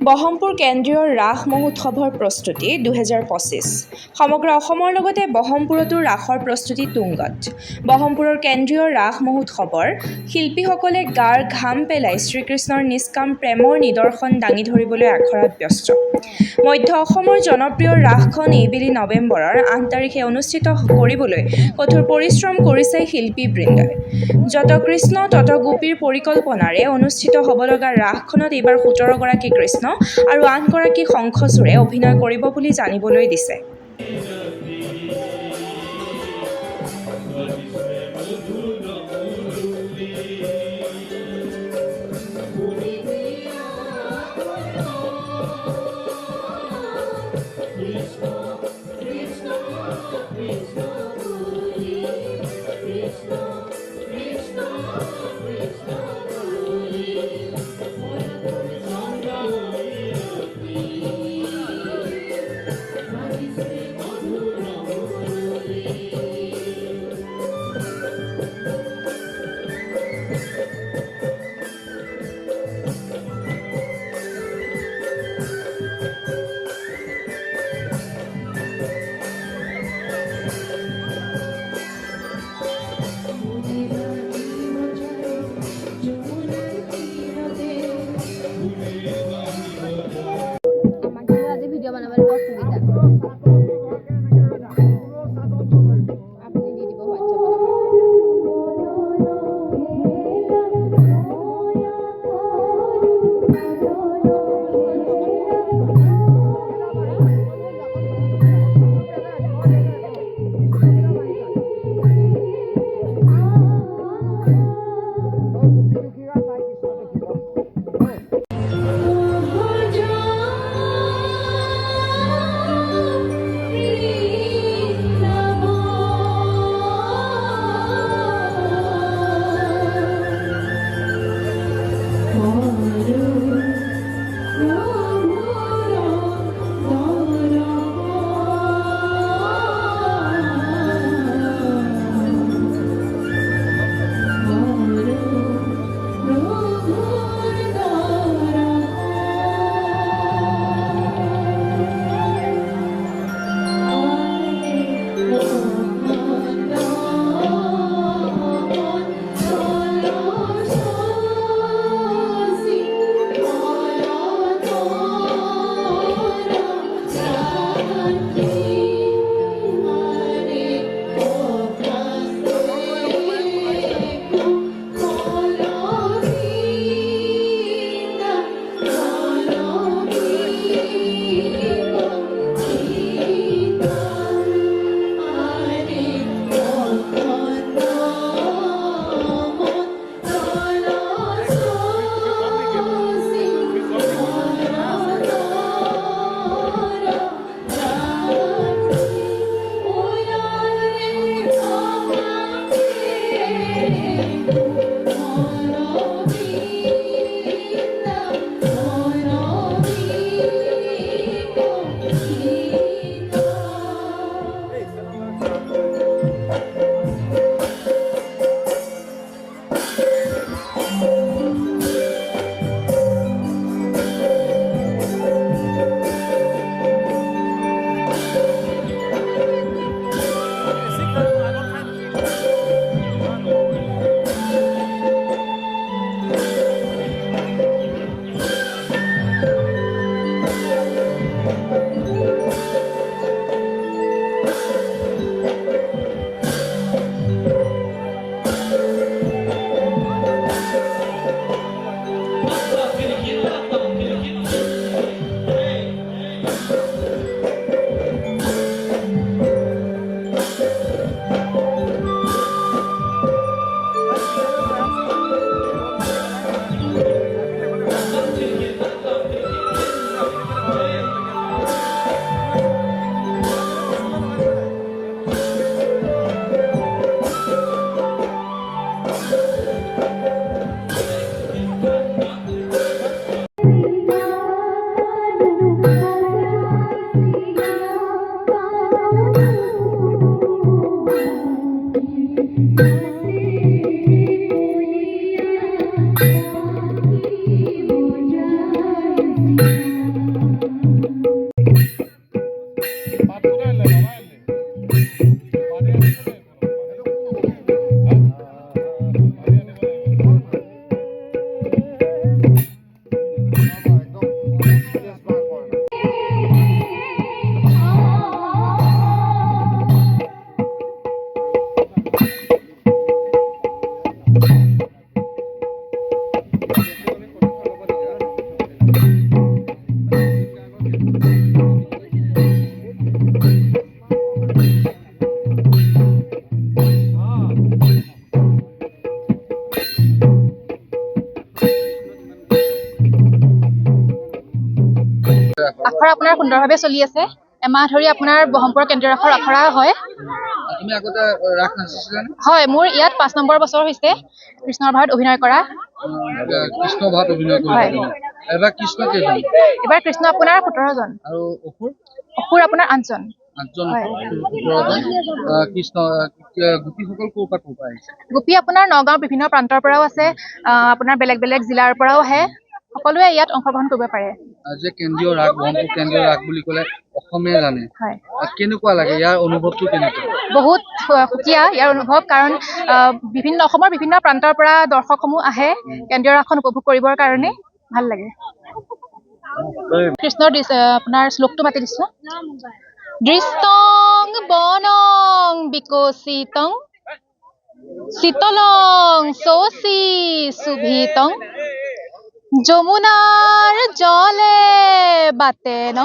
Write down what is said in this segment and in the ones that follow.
বহমপুৰ কেন্দ্ৰীয় ৰাস মহোৎসৱৰ প্ৰস্তুতি 2025। সমগ্ৰ অসমৰ লগতে বহমপুৰতো ৰাসৰ প্ৰস্তুতি তুংগত। বহমপুৰৰ কেন্দ্ৰীয় ৰাস মহোৎসৱৰ শিল্পীসকলে গাৰ ঘাম পেলাই শ্ৰীকৃষ্ণৰ নিষ্কাম প্ৰেমৰ নিদৰ্শন দাঙি ধৰিবলৈ আখৰাত ব্যস্ত। মধ্য অসমৰ জনপ্ৰিয় ৰাসখন এইবেলি নৱেম্বৰৰ 8 তাৰিখে অনুষ্ঠিত কৰিবলৈ কঠোৰ পৰিশ্ৰম কৰিছে শিল্পীবৃন্দই। যত কৃষ্ণ তত গোপীৰ পৰিকল্পনাৰে অনুষ্ঠিত হ'ব লগা ৰাসখনত এইবাৰ 17গৰাকী কৃষ্ণ আৰু 8গৰাকী শংখচূড়ে অভিনয় কৰিব বুলি জানিবলৈ দিছে। আখৰা আপোনাৰ সুন্দৰভাৱে চলি আছে। এমাহ ধৰি আপোনাৰ ব্ৰহ্মপুৰৰ কেন্দ্ৰীয় ৰাসৰ আখৰা হয়। তুমি আগতে ৰাস নাচিছিলানে? হয়, মোৰ ইয়াত 5 নম্বৰ বছৰ হৈছে কৃষ্ণৰ ভাৰত অভিনয় কৰা। কৃষ্ণ ভাত অভিনয় হয়। কৰিছা। এবাৰ কৃষ্ণ কেইজন? এইবাৰ কৃষ্ণ আপোনাৰ 17 জন। আৰু অসুৰ? অসুৰ আপোনাৰ 8 জন। 8 জন হয়। 17 জন। কৃষ্ণ গোপীসকল ক'ৰ পৰা আহিছে? গোপী আপোনাৰ নগাঁৱৰ বিভিন্ন প্ৰান্তৰ পৰাও আছে, আপোনাৰ বেলেগ বেলেগ জিলাৰ পৰাও আহে। সকলোৱে ইয়াত অংশগ্ৰহণ কৰিব পাৰে। যে কেন্দ্ৰীয় ৰাগ ব্ৰহ্মপুৰ কেন্দ্ৰীয় ৰাগ বুলি ক'লে অসমীয়া জানে। হয়। কেনেকুৱা লাগে, ইয়াৰ অনুভৱটো কেনেকুৱা? বহুত সুকীয়া ইয়াৰ অনুভৱ, কাৰণ অসমৰ বিভিন্ন প্ৰান্তৰ পৰা দৰ্শকসমূহ আহে কেন্দ্ৰীয় ৰাসখন উপভোগ কৰিবৰ কাৰণে। ভাল লাগে। কৃষ্ণৰ আপোনাৰ শ্লোকটো মাতি দিছো। দৃষ্টং বনং বিকশিতং শীতলং শোষি সুভিতং যমুনাৰ জলে বাতেন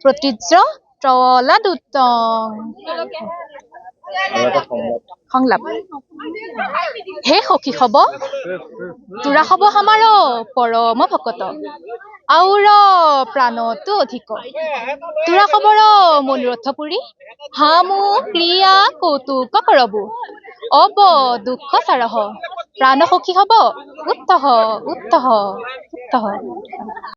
প্ৰতিজ্ৰ ত্ৰলাদুতং। সংলাপ। হে সখী হব তোৰা হব হামাৰ পৰম ভকত, আউৰ প্ৰাণতো অধিক তোৰা খবৰ মনোৰথ পুৰী, হামু ক্ৰিয়া কৌতুক কৰবো অব দুঃখ সাৰহ, প্ৰাণ সখী হব উত্তহ উত্তহ উত্তহ।